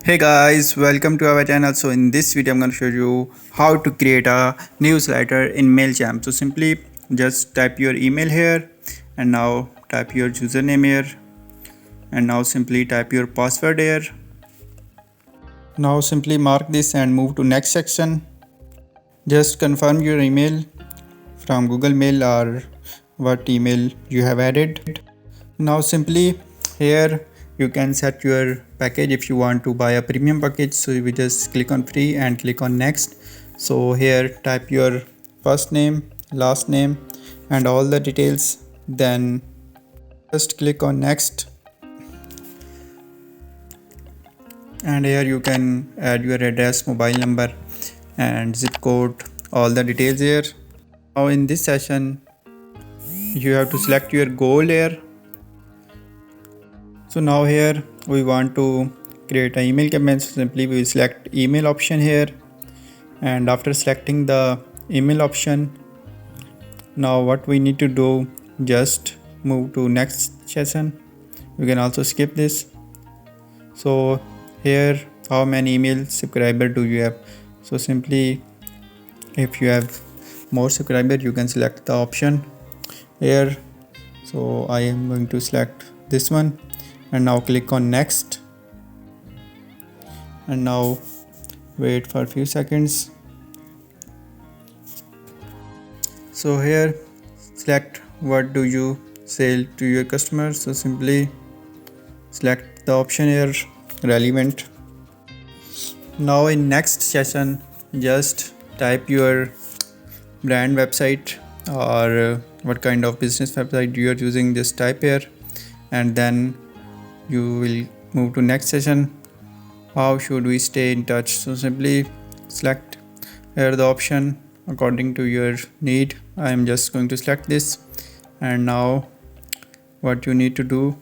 Hey guys, welcome to our channel. So in this video I'm going to show you how to create a newsletter in Mailchimp. So simply just type your email here and now type your username here and now simply type your password here. Now simply mark this and move to next section. Just confirm your email from Google Mail or what email you have added. Now simply here you can set your package if you want to buy a premium package. So we just click on free and click on next. So here type your first name, last name and all the details, then just click on next, and here you can add your address, mobile number and zip code, all the details here. Now in this session you have to select your goal here. So now here we want to create an email campaign. So simply we will select email option here, and after selecting the email option, now what we need to do, just move to next session. You can also skip this. So here how many email subscriber do you have? So simply if you have more subscriber you can select the option here. So I am going to select this one and now click on next, and now wait for a few seconds. So here select what do you sell to your customers. So simply select the option here relevant. Now in next session just type your brand website or what kind of business website you are using, just type here, and then you will move to next session. How should we stay in touch? So simply select here the option according to your need. I am just going to select this, and now what you need to do,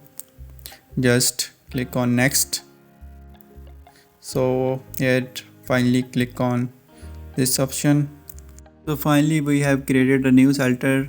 just click on next. So here finally click on this option. So finally we have created a newsletter